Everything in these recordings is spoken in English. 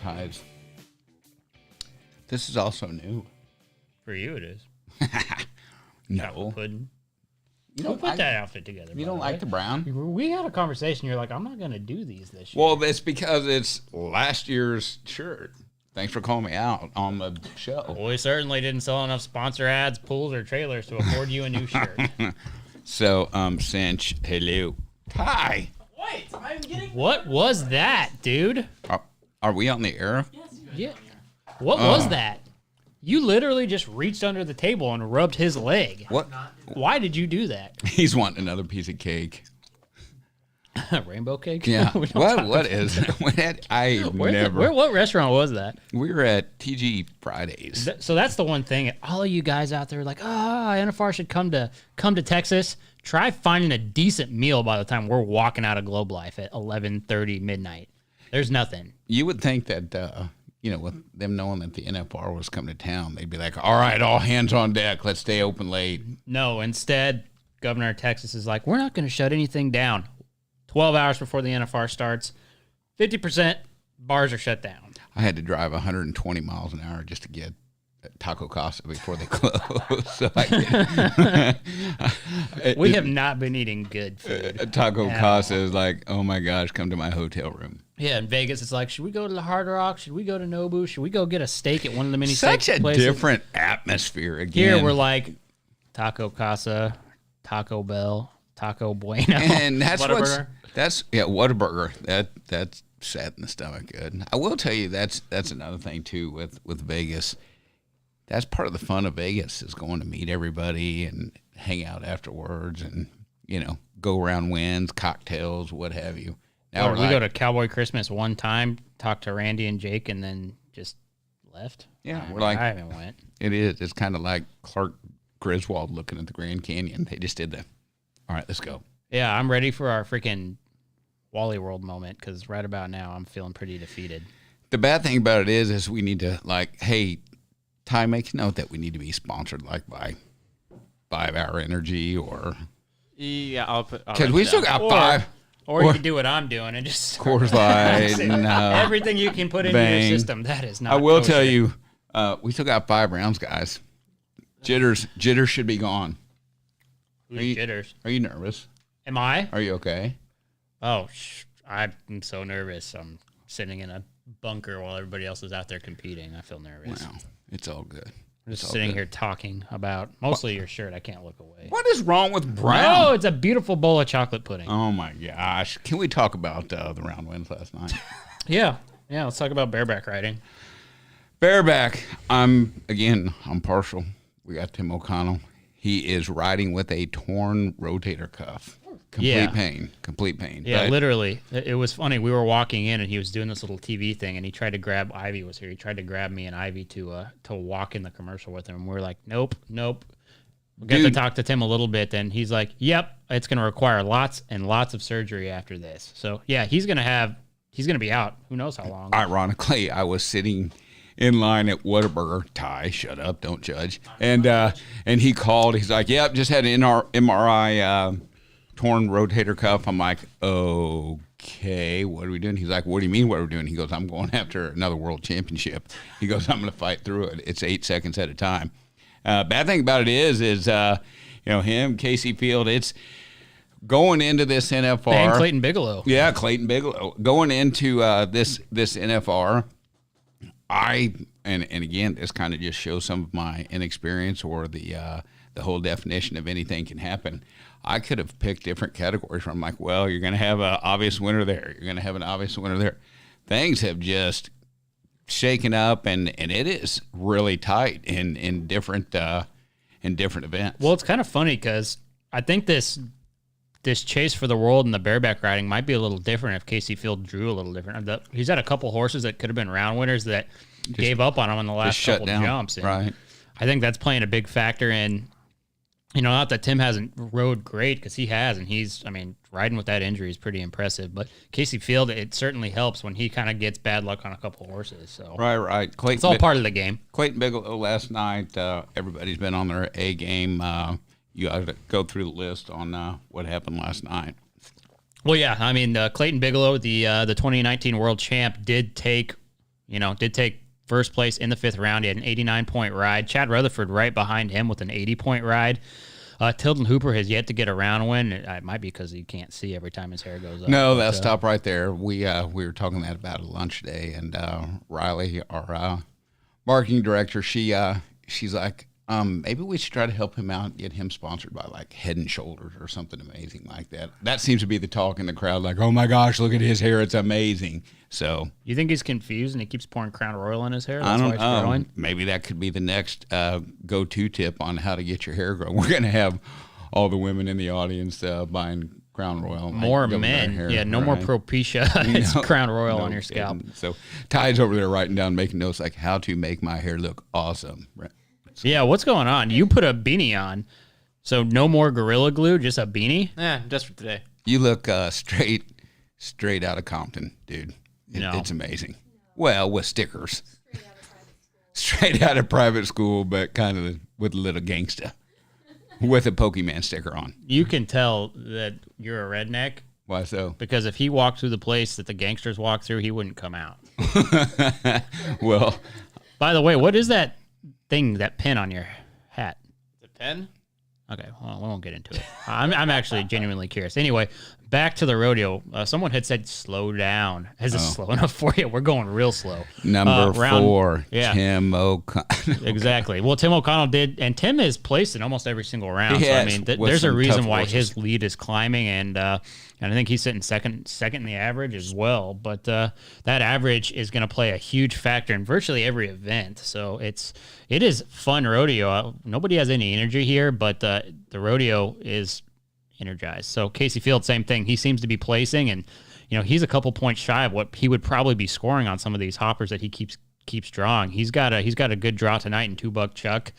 Hives. This is also new. For you, it is. No. Chocolate pudding. You Who don't put like, that outfit together? you don't like the brown? We had a conversation. You're like, I'm not going to do these this year. Well, that's because it's last year's shirt. Thanks for calling me out on the show. Well, we certainly didn't sell enough sponsor ads, pools, or trailers to afford you a new shirt. So, Cinch, hello. Hi. Wait, I'm getting. What was that, dude? Are we on the air? Yeah. What was that? You literally just reached under the table and rubbed his leg. What? Why did you do that? He's wanting another piece of cake. Rainbow cake? Yeah. What is it? What restaurant was that? We were at TG Fridays. So that's the one thing. All of you guys out there are like, NFR should come to Texas. Try finding a decent meal by the time we're walking out of Globe Life at 11:30 midnight. There's nothing. You would think that, with them knowing that the NFR was coming to town, they'd be like, all right, all hands on deck. Let's stay open late. No, instead, Governor of Texas is like, we're not going to shut anything down. 12 hours before the NFR starts, 50% bars are shut down. I had to drive 120 miles an hour just to get Taco Casa before they closed. So we have not been eating good food. Taco Casa is like, oh my gosh, come to my hotel room. Yeah, in Vegas, it's like, should we go to the Hard Rock? Should we go to Nobu? Should we go get a steak at one of the mini steak places? Such a different atmosphere again. Here, we're like, Taco Casa, Taco Bell, Taco Bueno. And that's Whataburger. Whataburger. That's set in the stomach good. I will tell you that's another thing too with Vegas. That's part of the fun of Vegas is going to meet everybody and hang out afterwards and, go around wins, cocktails, what have you. Now we go to Cowboy Christmas one time, talked to Randy and Jake, and then just left. Yeah, I haven't went. It is. It's kind of like Clark Griswold looking at the Grand Canyon. They just did that. All right, let's go. Yeah, I'm ready for our freaking Wally World moment because right about now I'm feeling pretty defeated. The bad thing about it is we need to hey, Ty, make note that we need to be sponsored by 5 Hour Energy or Yeah, I'll put. because we still got 5. Or you can do what I'm doing and just Coors Light. everything you can put into your system. That is not. I will kosher. tell you, we still got 5 rounds, guys. Jitters should be gone. Who's jitters? Are you nervous? Am I? Are you okay? Oh, I'm so nervous. I'm sitting in a bunker while everybody else is out there competing. I feel nervous. Wow, it's all good. I'm just sitting here talking about mostly your shirt. I can't look away. What is wrong with brown? Oh, it's a beautiful bowl of chocolate pudding. Oh my gosh! Can we talk about the round wins last night? Yeah. Let's talk about bareback riding. Bareback. I'm partial. We got Tim O'Connell. He is riding with a torn rotator cuff. Complete pain. Yeah, literally. It was funny. We were walking in, and he was doing this little TV thing, and he tried to grab Ivy was here. He tried to grab me and Ivy to walk in the commercial with him. And we were like, nope. We'll get to talk to Tim a little bit. Then he's like, yep, it's going to require lots and lots of surgery after this. So, yeah, he's going to be out. Who knows how long. Ironically, I was sitting in line at Whataburger. Ty, shut up, don't judge. And he called. He's like, yep, just had an MRI torn rotator cuff. I'm like, okay, what are we doing? He's like, what do you mean what are we doing? He goes, I'm going after another world championship. He goes, I'm going to fight through it. It's 8 seconds at a time. Bad thing about it is him, Casey Field. It's going into this NFR. And Clayton Bigelow. Yeah, Clayton Bigelow. Going into this NFR, and again, this kind of just shows some of my inexperience or the whole definition of anything can happen. I could have picked different categories from like, well, you're going to have an obvious winner there. You're going to have an obvious winner there. Things have just shaken up, and it is really tight in different events. Well, it's kind of funny because I think this chase for the world and the bareback riding might be a little different if Casey Field drew a little different. He's had a couple horses that could have been round winners that gave up on him in the last couple jumps. And right. I think that's playing a big factor in, not that Tim hasn't rode great, because he has, and riding with that injury is pretty impressive. But Casey Field, it certainly helps when he kind of gets bad luck on a couple horses. So Right. It's all part of the game. Clayton Bigelow last night, everybody's been on their A game. You got to go through the list on what happened last night. Well, yeah, Clayton Bigelow, the 2019 world champ, did take first place in the 5th round. He had an 89-point ride. Chad Rutherford right behind him with an 80-point ride. Tilden Hooper has yet to get a round win. It might be because he can't see every time his hair goes up. No, that'll stop right there. We were talking that about at lunch today, and Riley, our marketing director, she's like, maybe we should try to help him out and get him sponsored by like Head and Shoulders or something amazing like that. That seems to be the talk in the crowd, like, oh my gosh, look at his hair, it's amazing. So you think he's confused and he keeps pouring Crown Royal in his hair? That's why it's growing? Maybe that could be the next go-to tip on how to get your hair grown. We're going to have all the women in the audience buying Crown Royal. More men. Yeah, no more Propecia. It's Crown Royal on your scalp. So Ty's over there writing down, making notes like how to make my hair look awesome. Yeah, what's going on? You put a beanie on, so no more Gorilla Glue, just a beanie? Yeah, just for today. You look straight out of Compton, dude. It's amazing. Well, with stickers. Straight out of private school, but kind of with a little gangsta. With a Pokemon sticker on. You can tell that you're a redneck. Why so? Because if he walked through the place that the gangsters walk through, he wouldn't come out. Well. By the way, what is that thing, that pin on your hat? The pen? Okay, well, we won't get into it. I'm actually genuinely curious. Anyway, back to the rodeo. Someone had said slow down. Is it slow enough for you? We're going real slow. Number 4, yeah. Tim O'Connell. Exactly. Well, Tim O'Connell did, and Tim is placed in almost every single round. There's a reason why his lead is climbing, and I think he's sitting second in the average as well. But that average is going to play a huge factor in virtually every event. So it is fun rodeo. Nobody has any energy here, but the rodeo is energized. So Casey Field, same thing. He seems to be placing, and he's a couple points shy of what he would probably be scoring on some of these hoppers that he keeps drawing. He's got a good draw tonight in 2-buck Chuck.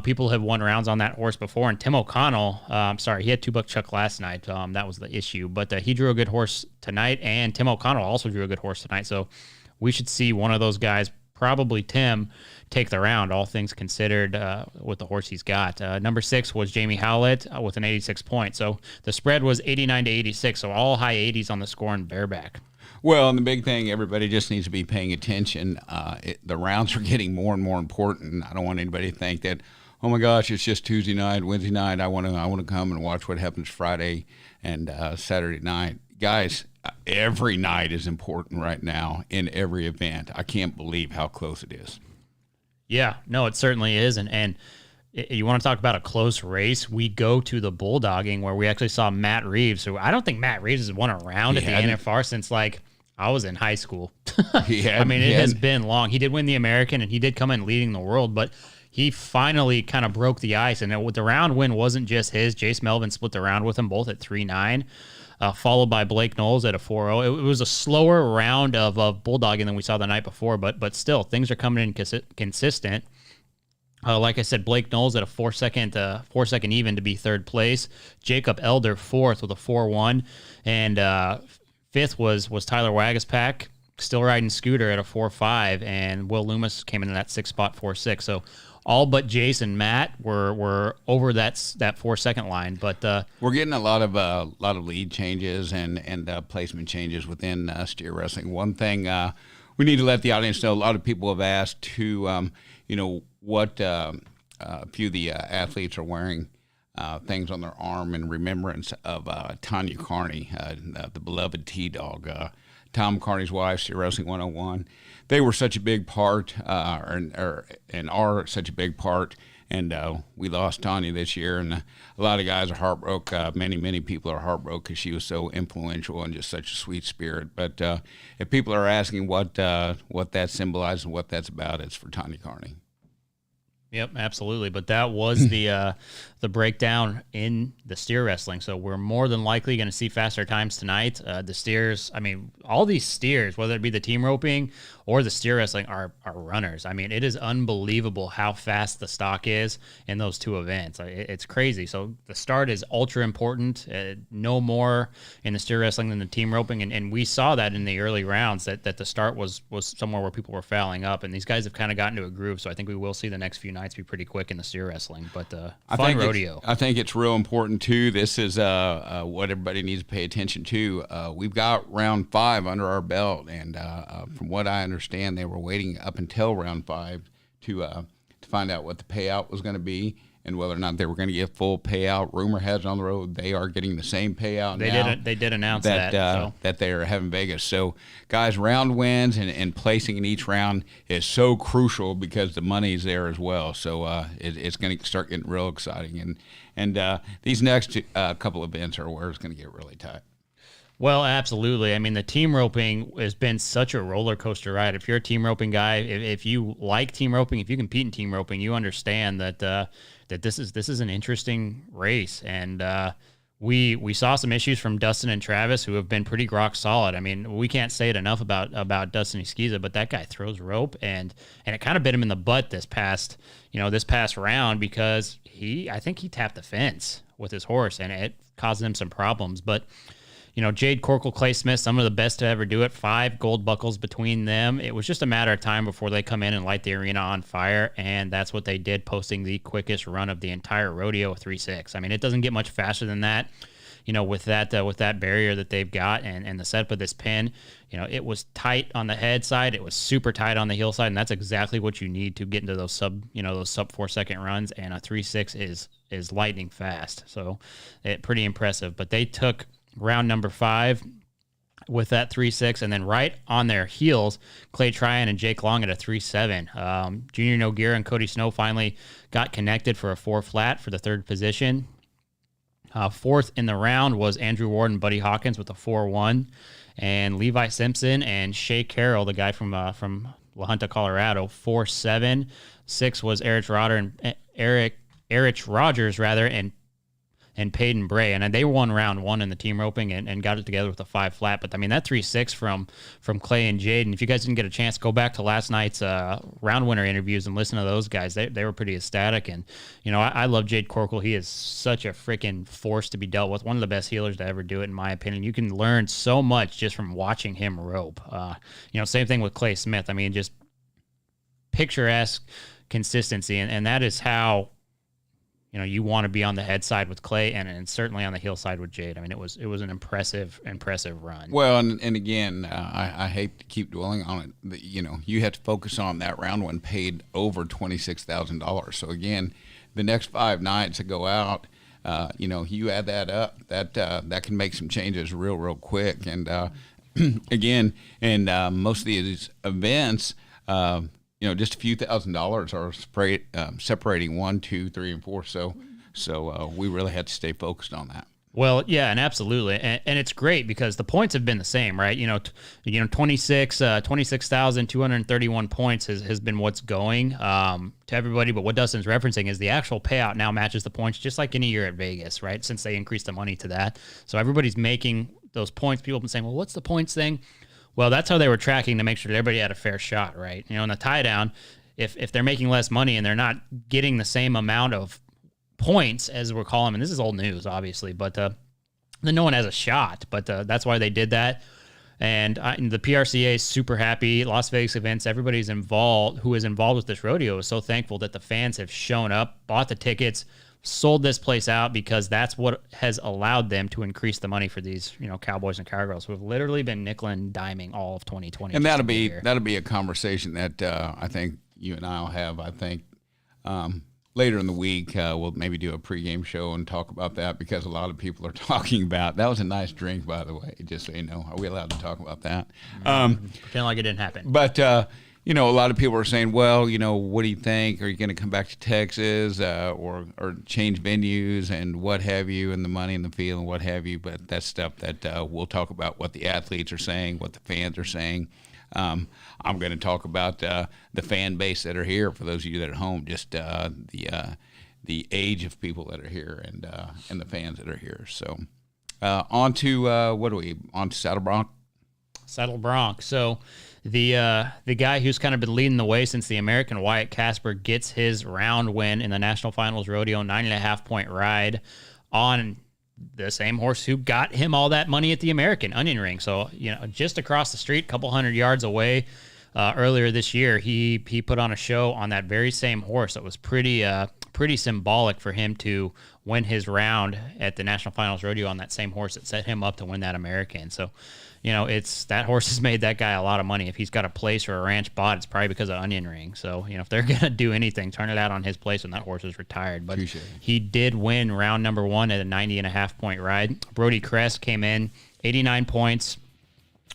People have won rounds on that horse before, and Tim O'Connell, he had 2-buck Chuck last night. That was the issue, but he drew a good horse tonight, and Tim O'Connell also drew a good horse tonight. So we should see one of those guys, probably Tim, take the round, all things considered, with the horse he's got. Number 6 was Jamie Howlett with an 86 point. So the spread was 89 to 86, so all high 80s on the score in bareback. Well, and the big thing, everybody just needs to be paying attention. The rounds are getting more and more important. I don't want anybody to think that, oh my gosh, it's just Tuesday night, Wednesday night. I want to come and watch what happens Friday and Saturday night. Guys, every night is important right now in every event. I can't believe how close it is. Yeah, no, it certainly is. And you want to talk about a close race? We go to the bulldogging where we actually saw Matt Reeves. So I don't think Matt Reeves has won a round at the NFR since I was in high school. It has been long. He did win the American, and he did come in leading the world, but he finally kind of broke the ice. And the round win wasn't just his. Jace Melvin split the round with him both at 3-9. Followed by Blake Knowles at a 4-0. It was a slower round of bulldogging than we saw the night before, but still, things are coming in consistent. Like I said, Blake Knowles at a 4-second even to be third place. Jacob Elder fourth with a 4-1, and fifth was Tyler Wagaspack, still riding Scooter at a 4-5, and Will Loomis came into that 6th spot 4-6. So all but Jace and Matt were over that 4-second line, but we're getting a lot of lead changes and placement changes within steer wrestling. One thing we need to let the audience know: a lot of people have asked what a few of the athletes are wearing things on their arm in remembrance of Tanya Carney, the beloved T-Dog. Tom Carney's wife, Steer Wrestling 101. They were such a big part, and are such a big part. And we lost Tanya this year, and a lot of guys are heartbroken. Many people are heartbroken because she was so influential and just such a sweet spirit. But if people are asking what that symbolizes and what that's about, it's for Tanya Carney. Yep, absolutely. But that was the breakdown in the steer wrestling. So we're more than likely going to see faster times tonight. The steers, I mean, all these steers, whether it be the team roping or the steer wrestling, are runners. I mean, it is unbelievable how fast the stock is in those two events. It's crazy. So the start is ultra important. No more in the steer wrestling than the team roping. And we saw that in the early rounds that the start was somewhere where people were fouling up. And these guys have kind of gotten to a groove. So I think we will see the next few nights be pretty quick in the steer wrestling. But fun rodeo. I think it's real important, too. This is what everybody needs to pay attention to. We've got round 5 under our belt. And from what I understand, they were waiting up until round 5 to find out what the payout was going to be and whether or not they were going to get full payout. Rumor has it on the road they are getting the same payout now. They did announce that they are having Vegas. So, guys, round wins and placing in each round is so crucial because the money's there as well. So it's going to start getting real exciting. And these next couple events are where it's going to get really tight. Well, absolutely. I mean, the team roping has been such a roller coaster ride. If you're a team roping guy, if you like team roping, if you compete in team roping, you understand that this is an interesting race. And we saw some issues from Dustin and Travis, who have been pretty rock solid. I mean, we can't say it enough about Dustin Eskiza, but that guy throws rope, and it kind of bit him in the butt this past round because I think he tapped the fence with his horse, and it caused him some problems. But Jade Corkle, Clay Smith, some of the best to ever do it. 5 gold buckles between them. It was just a matter of time before they come in and light the arena on fire, and that's what they did, posting the quickest run of the entire rodeo, 3.6. I mean, it doesn't get much faster than that. With that barrier that they've got and the setup of this pin, it was tight on the head side. It was super tight on the heel side, and that's exactly what you need to get into those sub 4 second runs. And a 3.6 is lightning fast, so pretty impressive. But they took round number 5 with that 3.6, and then right on their heels, Clay Tryon and Jake Long at a 3.7. Junior Noguera and Cody Snow finally got connected for a 4 flat for the 3rd position. 4th in the round was Andrew Ward and Buddy Hawkins with a 4.1, and Levi Simpson and Shea Carroll, the guy from La Junta, Colorado, 4.7. 6 was Erich Rogers and Peyton Bray, and they won round 1 in the team roping and got it together with a 5 flat. But I mean, that 3.6 from Clay and Jade, and if you guys didn't get a chance, go back to last night's round winner interviews and listen to those guys. They were pretty ecstatic. And I love Jade Corkle. He is such a freaking force to be dealt with. One of the best healers to ever do it, in my opinion. You can learn so much just from watching him rope. Same thing with Clay Smith. I mean, just picturesque consistency, and that is how you want to be on the head side with Clay and certainly on the heel side with Jade. I mean, it was an impressive run. Well, and again, I hate to keep dwelling on it. You have to focus on that round one paid over $26,000. So again, the next 5 nights that go out, you add that up, that can make some changes real quick. And again, and most of these events, just a few $1,000s are separating 1, 2, 3, and 4. So we really had to stay focused on that. Well, yeah, and absolutely, and it's great because the points have been the same, right? 26,231 points has been what's going to everybody. But what Dustin's referencing is the actual payout now matches the points, just like any year at Vegas, right? Since they increased the money to that, so everybody's making those points. People have been saying, "Well, what's the points thing?" Well, that's how they were tracking to make sure that everybody had a fair shot, right? In the tie down, if they're making less money and they're not getting the same amount of points as we're calling them, and this is old news, obviously, but then no one has a shot. But that's why they did that. And the PRCA is super happy. Las Vegas events, everybody's involved who is involved with this rodeo is so thankful that the fans have shown up, bought the tickets, sold this place out, because that's what has allowed them to increase the money for these, cowboys and cowgirls who have literally been nickel and diming all of 2020. And that'll be a conversation that I think you and I will have. I think later in the week, we'll maybe do a pregame show and talk about that because a lot of people are talking about that was a nice drink, by the way. Just so you know, are we allowed to talk about that? Pretend like it didn't happen. But you know, a lot of people are saying, well, you know, what do you think? Are you going to come back to Texas or change venues and what have you, and the money and the field and what have you? But that's stuff that we'll talk about what the athletes are saying, what the fans are saying. I'm going to talk about the fan base that are here. For those of you that are at home, just the age of people that are here and the fans that are here. So on to on to Saddle Bronc. Saddle Bronc. So the guy who's kind of been leading the way since the American, Wyatt Casper, gets his round win in the National Finals Rodeo, 9.5 point ride on the same horse who got him all that money at the American, Onion Ring. So, you know, just across the street, a couple hundred yards away, earlier this year, he put on a show on that very same horse. That was pretty symbolic for him to win his round at the National Finals Rodeo on that same horse that set him up to win that American. So, you know, that horse has made that guy a lot of money. If he's got a place or a ranch bought, it's probably because of Onion Ring. So, you know, if they're going to do anything, turn it out on his place when that horse is retired. But he did win round number 1 at a 90.5 point ride. Brody Crest came in 89 points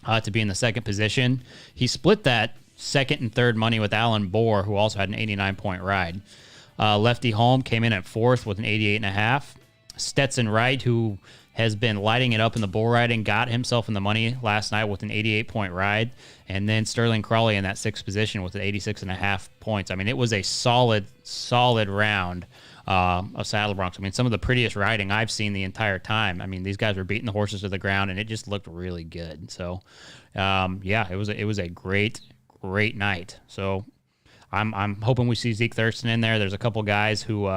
to be in the second position. He split that second and third money with Alan Bohr, who also had an 89 point ride. Lefty Holm came in at fourth with an 88.5. Stetson Wright, who has been lighting it up in the bull riding, got himself in the money last night with an 88-point ride. And then Sterling Crawley in that sixth position with an 86.5 points. I mean, it was a solid round of Saddle Broncs. I mean, some of the prettiest riding I've seen the entire time. I mean, these guys were beating the horses to the ground, and it just looked really good. So, yeah, it was a great night. So I'm hoping we see Zeke Thurston in there. There's a couple guys who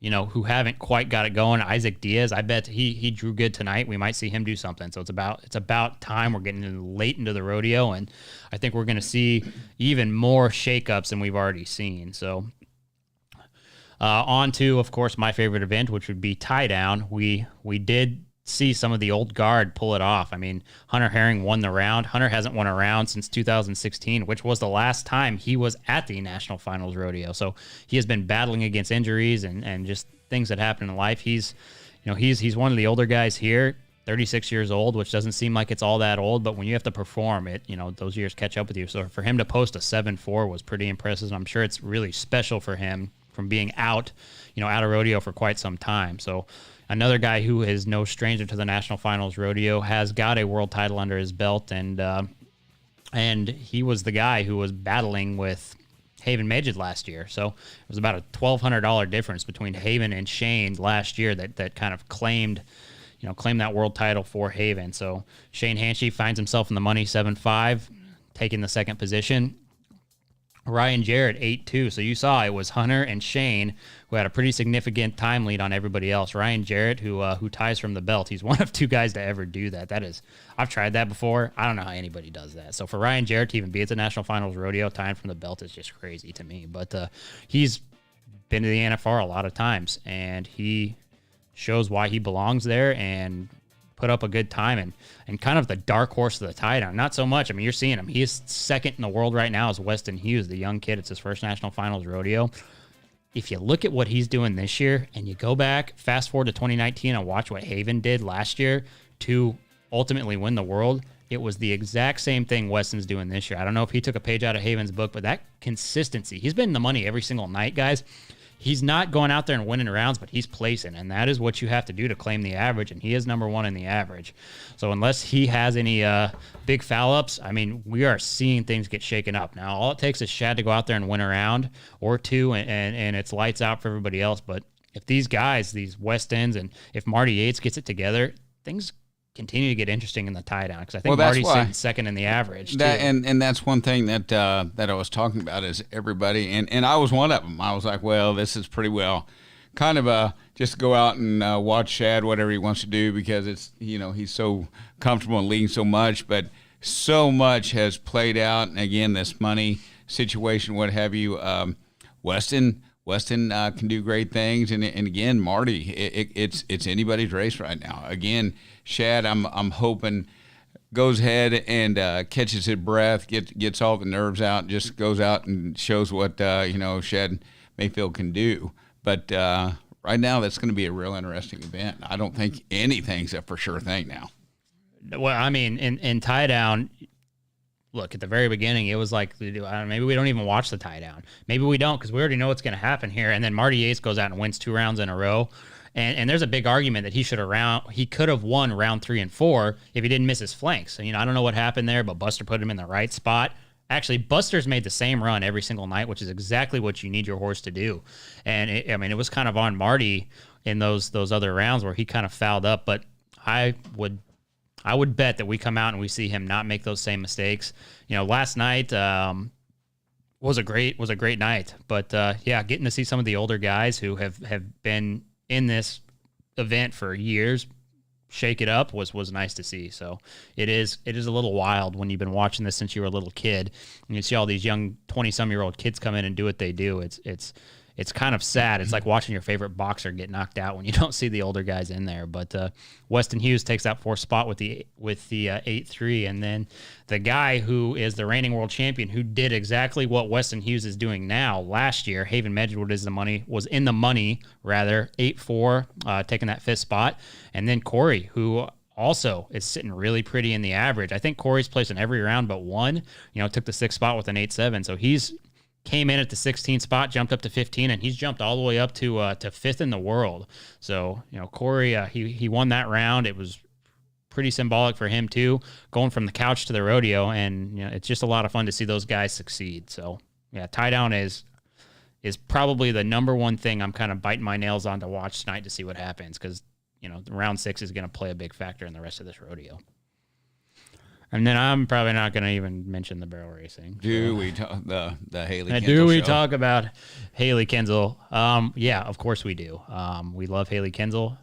who haven't quite got it going. Isaac Diaz, I bet he drew good tonight. We might see him do something. So it's about time. We're getting late into the rodeo, and I think we're going to see even more shakeups than we've already seen. So on to, of course, my favorite event, which would be tie down. We did see some of the old guard pull it off. I mean, Hunter Herring won the round. Hunter hasn't won a round since 2016, which was the last time he was at the National Finals Rodeo. So he has been battling against injuries and just things that happen in life. He's one of the older guys here, 36 years old, which doesn't seem like it's all that old, but when you have to perform it, those years catch up with you. So for him to post a 7.4 was pretty impressive. And I'm sure it's really special for him from being out of rodeo for quite some time. So another guy who is no stranger to the National Finals Rodeo, has got a world title under his belt, and he was the guy who was battling with Haven Magid last year. So it was about a $1,200 difference between Haven and Shane last year that kind of claimed that world title for Haven. So Shane Hanshey finds himself in the money, 7.5, taking the second position. Ryan Jarrett, 8.2. So you saw it was Hunter and Shane who had a pretty significant time lead on everybody else. Ryan Jarrett, who ties from the belt, he's one of two guys to ever do that. I've tried that before. I don't know how anybody does that. So for Ryan Jarrett to even be at the National Finals Rodeo tying from the belt is just crazy to me. But he's been to the NFR a lot of times, and he shows why he belongs there and put up a good time and kind of the dark horse of the tie down. Not so much. I mean, you're seeing him. He is second in the world right now as Weston Hughes, the young kid. It's his first National Finals Rodeo. If you look at what he's doing this year and you go back, fast forward to 2019 and watch what Haven did last year to ultimately win the world, it was the exact same thing Weston's doing this year. I don't know if he took a page out of Haven's book, but that consistency, he's been in the money every single night, guys. He's not going out there and winning rounds, but he's placing, and that is what you have to do to claim the average, and he is number one in the average. So unless he has any big foul-ups, I mean, we are seeing things get shaken up. Now, all it takes is Shad to go out there and win a round or two, and it's lights out for everybody else. But if these guys, these West Ends, and if Marty Yates gets it together, things continue to get interesting in the tie down, because I think Marty's sitting second in the average too. And that's one thing that I was talking about is everybody, and I was one of them. I was like, well, this is pretty well kind of just go out and watch Shad, whatever he wants to do, because it's he's so comfortable and leading so much, but so much has played out, and again, this money situation, what have you. Weston can do great things, and again, Marty, it's anybody's race right now. Again, Shad, I'm hoping goes ahead and catches his breath, gets all the nerves out, just goes out and shows what Shad Mayfield can do. But right now, that's going to be a real interesting event. I don't think anything's a for sure thing now. Well, I mean, in tie down, look, at the very beginning, it was like, maybe we don't even watch the tie down. Maybe we don't because we already know what's going to happen here. And then Marty Yates goes out and wins 2 rounds in a row. And there's a big argument that he could have won round 3 and 4 if he didn't miss his flanks. And, I don't know what happened there, but Buster put him in the right spot. Actually, Buster's made the same run every single night, which is exactly what you need your horse to do. And it was kind of on Marty in those other rounds where he kind of fouled up. But I would bet that we come out and we see him not make those same mistakes. Last night was a great night. But getting to see some of the older guys who have been in this event for years shake it up was nice to see. So it is a little wild when you've been watching this since you were a little kid and you see all these young 20-some-year-old kids come in and do what they do. It's kind of sad. It's like watching your favorite boxer get knocked out when you don't see the older guys in there. But Weston Hughes takes that 4th spot with the 8-3, and then the guy who is the reigning world champion, who did exactly what Weston Hughes is doing now last year. Haven Medgewood was in the money, 8-4, taking that 5th spot, and then Corey, who also is sitting really pretty in the average. I think Corey's placed in every round but one. Took the 6th spot with an 8-7, so he's came in at the 16th spot, jumped up to 15, and he's jumped all the way up to 5th in the world. So, Corey, he won that round. It was pretty symbolic for him too, going from the couch to the rodeo, and it's just a lot of fun to see those guys succeed. So, tie down is probably the number one thing I'm kind of biting my nails on to watch tonight to see what happens, because round 6 is going to play a big factor in the rest of this rodeo. And then I'm probably not going to even mention the barrel racing. Do we talk the Haley Kinsel Do we show? talk about Haley Kinsel? Yeah, of course we do. We love Haley Kinsel,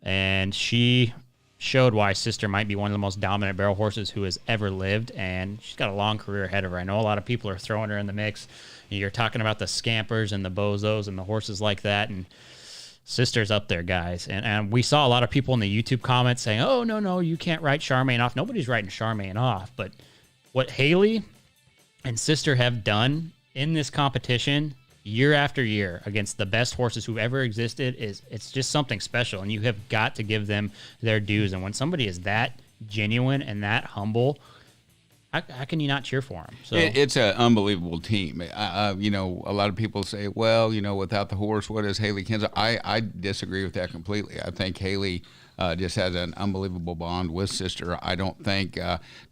and she showed why Sister might be one of the most dominant barrel horses who has ever lived, and she's got a long career ahead of her. I know a lot of people are throwing her in the mix. You're talking about the Scampers and the Bozos and the horses like that, and Sister's up there, guys. And we saw a lot of people in the YouTube comments saying, oh, no, you can't write Charmaine off. Nobody's writing Charmaine off. But what Haley and Sister have done in this competition year after year against the best horses who've ever existed it's just something special. And you have got to give them their dues. And when somebody is that genuine and that humble, how can you not cheer for them? So it's an unbelievable team. A lot of people say, well, without the horse, what is Haley Kinsel? I disagree with that completely. I think Haley just has an unbelievable bond with Sister. I don't think,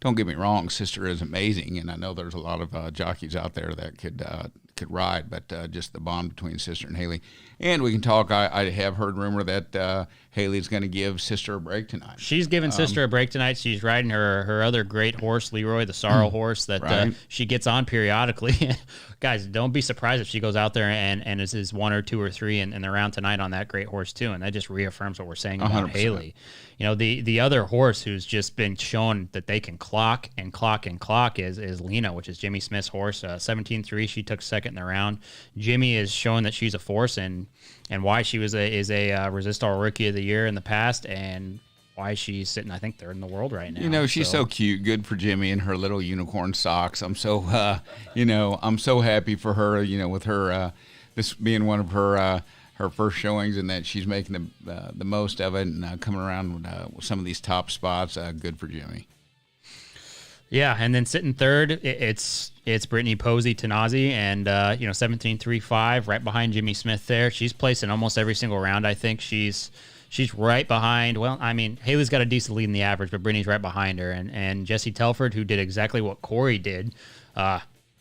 don't get me wrong, Sister is amazing, and I know there's a lot of jockeys out there that could ride, but just the bond between Sister and Haley. And we can talk, I have heard rumor that Haley's going to give Sister a break tonight. She's giving Sister a break tonight. She's riding her other great horse, Leroy, the Sorrow horse that right. She gets on periodically. Guys, don't be surprised if she goes out there and is 1 or 2 or 3 in the round tonight on that great horse too. And that just reaffirms what we're saying about 100%. Haley. The other horse who's just been shown that they can clock is Lena, which is Jimmy Smith's horse. 17-3, she took 2nd in the round. Jimmy is showing that she's a force and why she is a Resistol Rookie of the Year in the past, and why she's sitting, I think, 3rd in the world right now. She's so cute. Good for Jimmy and her little unicorn socks. I'm so, I'm so happy for her. With her, this being one of her first showings, and that she's making the most of it and coming around with some of these top spots. Good for Jimmy. Yeah, and then sitting 3rd, it's Brittany Posey Tanazi, and 17-3-5 right behind Jimmy Smith there. She's placed in almost every single round. I think she's right behind. Well, I mean, Haley's got a decent lead in the average, but Brittany's right behind her. And Jessie Telford, who did exactly what Corey did,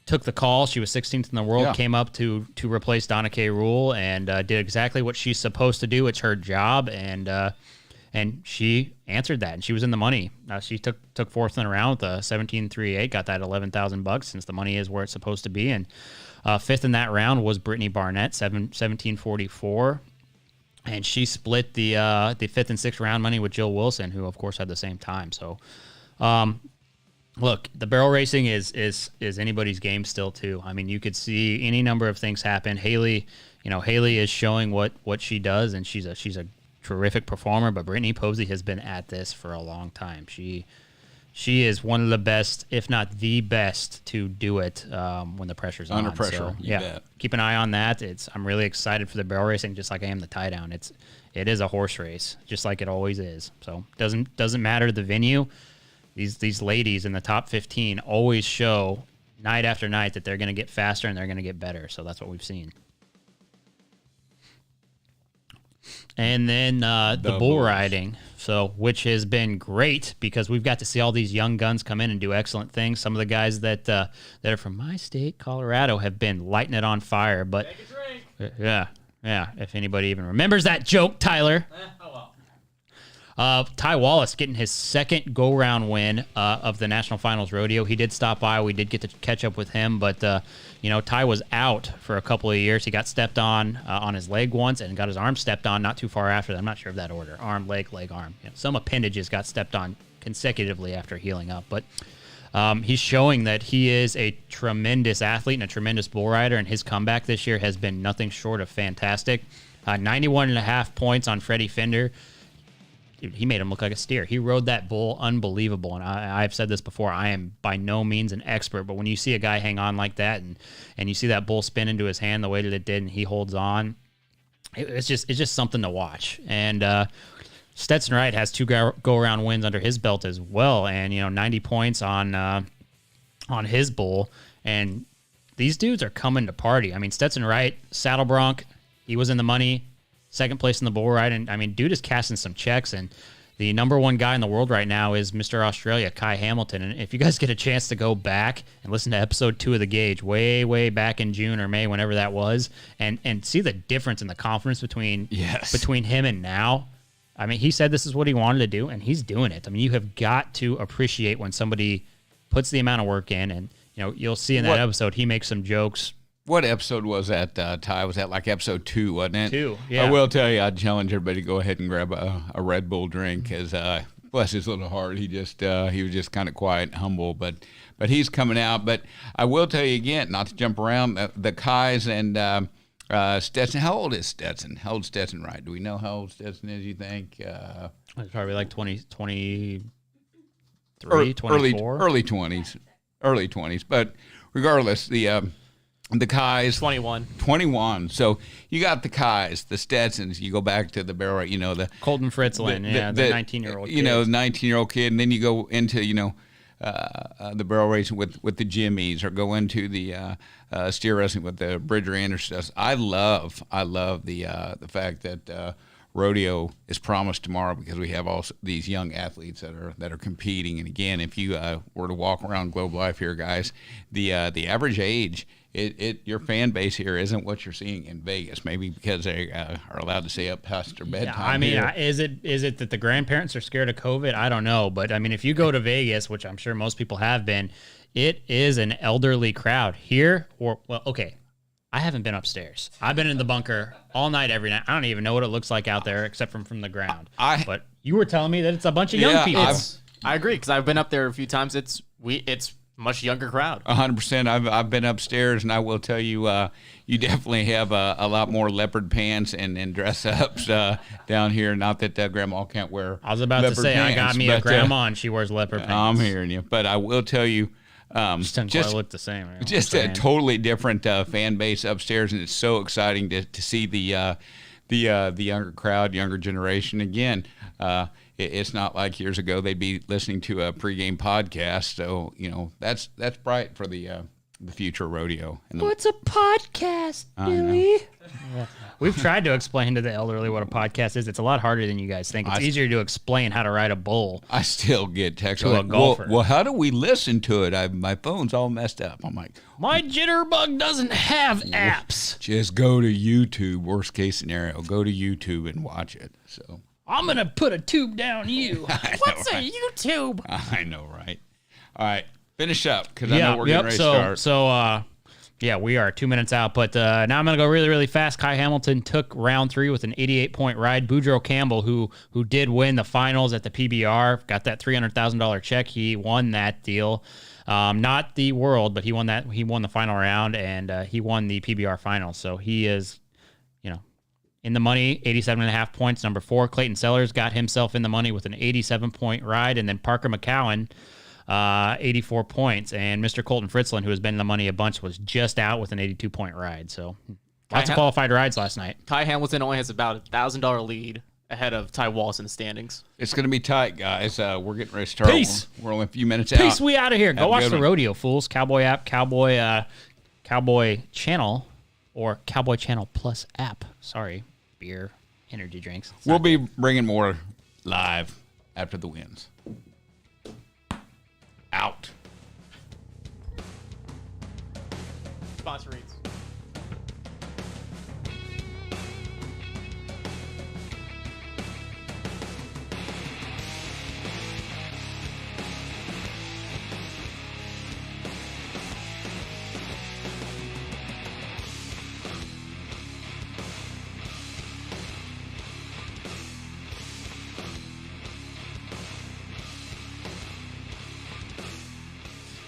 took the call. She was 16th in the world, came up to replace Donna K. Rule, and did exactly what she's supposed to do. It's her job, and she answered that, and she was in the money. She took 4th in the round with a 17-3-8, got that $11,000 since the money is where it's supposed to be. And 5th in that round was Brittany Barnett, 17-44. And she split the 5th and 6th round money with Jill Wilson, who of course had the same time. So, look, the barrel racing is anybody's game still too. I mean, you could see any number of things happen. Haley is showing what she does, and she's a terrific performer. But Brittany Posey has been at this for a long time. She She is one of the best, if not the best, to do it when the pressure's on. Under pressure, So, you bet. keep an eye on that. I'm really excited for the barrel racing, just like I am the tie down. It is a horse race, just like it always is. So doesn't matter the venue. These ladies in the top 15 always show night after night that they're going to get faster and they're going to get better. So that's what we've seen. And then the bull riding, which has been great because we've got to see all these young guns come in and do excellent things. Some of the guys that are from my state, Colorado, have been lighting it on fire. But Take a drink. yeah. If anybody even remembers that joke, Tyler. Oh well. Ty Wallace getting his second go-round win of the National Finals Rodeo. He did stop by. We did get to catch up with him, but Ty was out for a couple of years. He got stepped on his leg once and got his arm stepped on not too far after that. I'm not sure of that order. Arm, leg, arm. Some appendages got stepped on consecutively after healing up, but he's showing that he is a tremendous athlete and a tremendous bull rider, and his comeback this year has been nothing short of fantastic. 91.5 points on Freddie Fender. Dude, he made him look like a steer. He rode that bull unbelievable. And I've said this before, I am by no means an expert, but when you see a guy hang on like that and you see that bull spin into his hand the way that it did and he holds on, it's just something to watch. And Stetson Wright has 2 go-around wins under his belt as well, and 90 points on his bull. And these dudes are coming to party. I mean, Stetson Wright, saddle bronc, he was in the money. Second place in the bull ride, and I mean, dude is casting some checks, and the number 1 guy in the world right now is Mr. Australia, Kai Hamilton. And if you guys get a chance to go back and listen to episode 2 of The Gauge, way back in June or May, whenever that was, and see the difference in the confidence between him and now. I mean, he said this is what he wanted to do, and he's doing it. I mean, you have got to appreciate when somebody puts the amount of work in, and you'll see in that episode he makes some jokes. What episode was that, Ty? Was that like episode 2, wasn't it? 2, yeah. I will tell you, I'd challenge everybody to go ahead and grab a Red Bull drink because, bless his little heart, he was just kind of quiet and humble, but he's coming out. But I will tell you again, not to jump around, the Kais and Stetson. How old is Stetson? How old is Stetson, right? Do we know how old Stetson is, you think? It's probably like 23, 24? Early 20s. But regardless, the Kais. 21. So you got the Kais, the Stetsons. You go back to the barrel, the Colton Fritzlin, the 19-year-old kid. 19-year-old kid. And then you go into, the barrel racing with the Jimmies, or go into the steer wrestling with the Bridger Anderson. I love the fact that rodeo is promised tomorrow because we have all these young athletes that are competing. And again, if you were to walk around Globe Life here, guys, the average age. Your fan base here isn't what you're seeing in Vegas. Maybe because they are allowed to stay up past their bedtime. Yeah, I mean, here. is it that the grandparents are scared of COVID? I don't know, but I mean, if you go to Vegas, which I'm sure most people have been, it is an elderly crowd here. Okay, I haven't been upstairs. I've been in the bunker all night, every night. I don't even know what it looks like out there except from the ground. But you were telling me that it's a bunch of young people. I agree because I've been up there a few times. It's much younger crowd. 100%. I've been upstairs, and I will tell you, you definitely have a lot more leopard pants and dress ups down here. Not that Grandma can't wear. I was about to say, pants, I got me a grandma, and she wears leopard pants. I'm hearing you, but I will tell you, just look the same. Just a totally different fan base upstairs, and it's so exciting to see the younger crowd, younger generation again. It's not like years ago they'd be listening to a pregame podcast. So, that's bright for the future rodeo. What's a podcast, Billy? We've tried to explain to the elderly what a podcast is. It's a lot harder than you guys think. It's easier to explain how to ride a bull. I still get texts to a golfer. Well, how do we listen to it? My phone's all messed up. I'm like, my jitterbug doesn't have apps. Just go to YouTube. Worst case scenario, go to YouTube and watch it. So I'm going to put a tube down you. What's a YouTube? I know, right? All right, finish up because I know we're getting ready to start. So, we are 2 minutes out, but now I'm going to go really, really fast. Kai Hamilton took round 3 with an 88-point ride. Boudreaux Campbell, who did win the finals at the PBR, got that $300,000 check. He won that deal. Not the world, but he won that. He won the final round, and he won the PBR finals. So he is, in the money, 87.5 points. Number 4, Clayton Sellers got himself in the money with an 87-point ride. And then Parker McCowan 84 points. And Mr. Colton Fritzland, who has been in the money a bunch, was just out with an 82-point ride. So lots of qualified rides last night. Kai Hamilton only has about a $1,000 lead ahead of Ty Wallace in the standings. It's going to be tight, guys. We're getting ready to start. Peace. We're only a few minutes out. Peace, we out of here. Go watch the rodeo, fools. Cowboy app, Cowboy Channel, or Cowboy Channel Plus app. Sorry, beer, energy drinks. We'll be bringing more live after the wins. Out. Sponsor reads.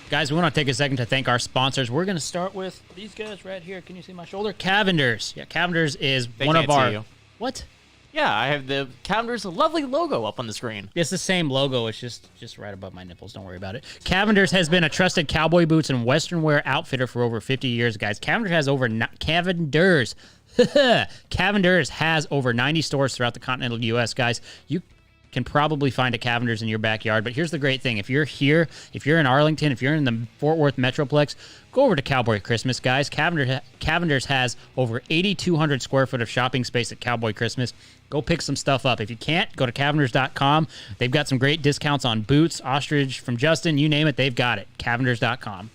Guys, we want to take a second to thank our sponsors. We're going to start with these guys right here. Can you see my shoulder? Cavenders. Yeah, Cavenders is one of our... What? Yeah, I have the Cavenders lovely logo up on the screen. It's the same logo. It's just right above my nipples. Don't worry about it. Cavenders has been a trusted cowboy boots and western wear outfitter for over 50 years, guys. Cavenders has over... Cavenders. Cavenders has over 90 stores throughout the continental U.S., guys. You can probably find a Cavenders in your backyard, but here's the great thing. If you're here, if you're in Arlington, if you're in the Fort Worth Metroplex, go over to Cowboy Christmas, guys. Cavenders has over 8,200 square foot of shopping space at Cowboy Christmas. Go pick some stuff up. If you can't, go to Cavenders.com. They've got some great discounts on boots, ostrich from Justin, you name it, they've got it. Cavenders.com.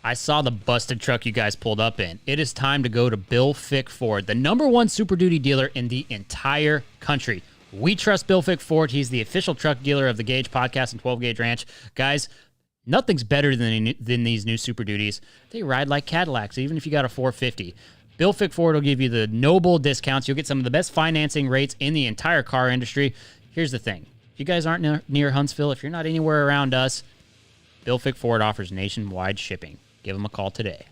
I saw the busted truck you guys pulled up in. It is time to go to Bill Fick Ford, the #1 Super Duty dealer in the entire country. We trust Bill Fick Ford. He's the official truck dealer of the Gauge Podcast and 12 Gauge Ranch. Guys, nothing's better than these new Super Duties. They ride like Cadillacs, even if you got a 450. Bill Fick Ford will give you the noble discounts. You'll get some of the best financing rates in the entire car industry. Here's the thing. If you guys aren't near Huntsville, if you're not anywhere around us, Bill Fick Ford offers nationwide shipping. Give them a call today.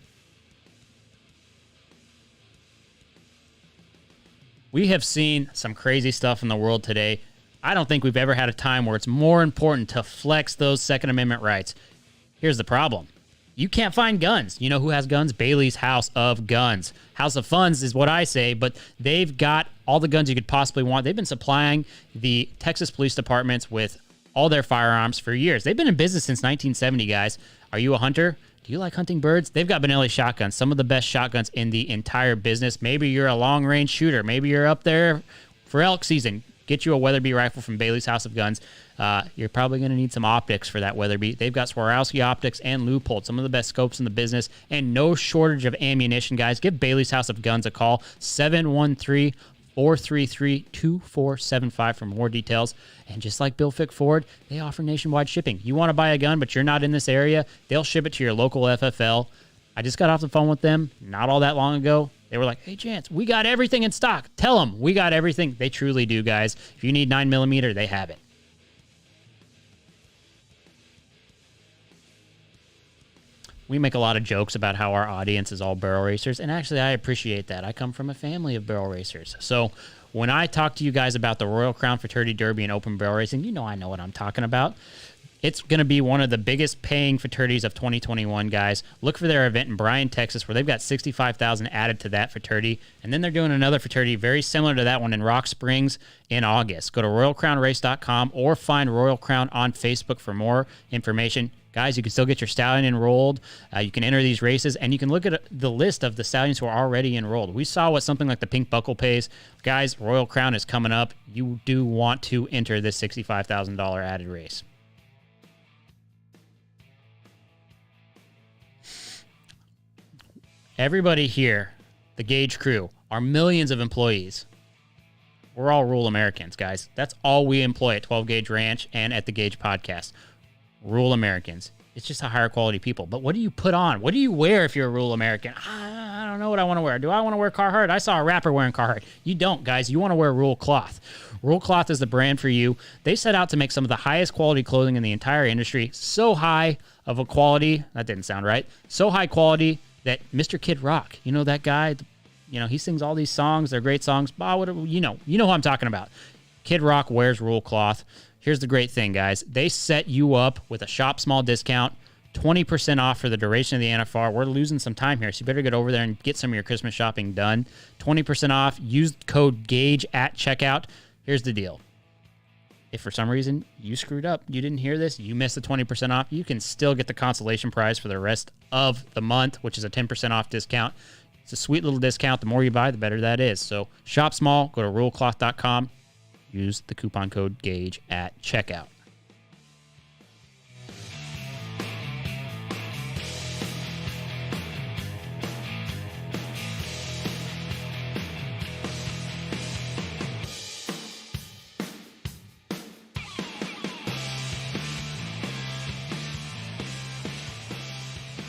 We have seen some crazy stuff in the world today. I don't think we've ever had a time where it's more important to flex those Second Amendment rights. Here's the problem. You can't find guns. You know who has guns? Bailey's House of Guns. House of Funds is what I say, but they've got all the guns you could possibly want. They've been supplying the Texas police departments with all their firearms for years. They've been in business since 1970, guys. Are you a hunter? Do you like hunting birds? They've got Benelli shotguns, some of the best shotguns in the entire business. Maybe you're a long-range shooter. Maybe you're up there for elk season. Get you a Weatherby rifle from Bailey's House of Guns. You're probably going to need some optics for that Weatherby. They've got Swarovski optics and Leupold, some of the best scopes in the business, and no shortage of ammunition, guys. Give Bailey's House of Guns a call, 713-433-2475 for more details. And just like Bill Fick Ford, they offer nationwide shipping. You want to buy a gun, but you're not in this area, they'll ship it to your local FFL. I just got off the phone with them not all that long ago. They were like, hey, Chance, we got everything in stock. Tell them we got everything. They truly do, guys. If you need 9mm, they have it. We make a lot of jokes about how our audience is all barrel racers, and actually I appreciate that. I come from a family of barrel racers. So when I talk to you guys about the Royal Crown Fraternity Derby and open barrel racing, you know I know what I'm talking about. It's going to be one of the biggest paying fraternities of 2021, guys. Look for their event in Bryan, Texas, where they've got $65,000 added to that fraternity. And then they're doing another fraternity very similar to that one in Rock Springs in August. Go to RoyalCrownRace.com or find Royal Crown on Facebook for more information. Guys, you can still get your stallion enrolled. You can enter these races, and you can look at the list of the stallions who are already enrolled. We saw what something like the Pink Buckle pays. Guys, Royal Crown is coming up. You do want to enter this $65,000 added race. Everybody here, the Gauge crew, are millions of employees. We're all rural Americans, guys. That's all we employ at 12 Gauge Ranch and at the Gauge Podcast. Rural Americans. It's just a higher quality people. But what do you put on? What do you wear if you're a rural American? I don't know what I want to wear. Do I want to wear Carhartt? I saw a rapper wearing Carhartt. You don't, guys. You want to wear Rural Cloth. Rural Cloth is the brand for you. They set out to make some of the highest quality clothing in the entire industry. So high of a quality. That didn't sound right. So high quality that Mr. Kid Rock, you know that guy? You know, he sings all these songs. They're great songs. You know who I'm talking about. Kid Rock wears Rule Cloth. Here's the great thing, guys. They set you up with a shop small discount, 20% off for the duration of the NFR. We're losing some time here, so you better get over there and get some of your Christmas shopping done. 20% off. Use code GAUGE at checkout. Here's the deal. If for some reason you screwed up, you didn't hear this, you missed the 20% off, you can still get the consolation prize for the rest of the month, which is a 10% off discount. It's a sweet little discount. The more you buy, the better that is. So shop small. Go to rulecloth.com. Use the coupon code GAUGE at checkout.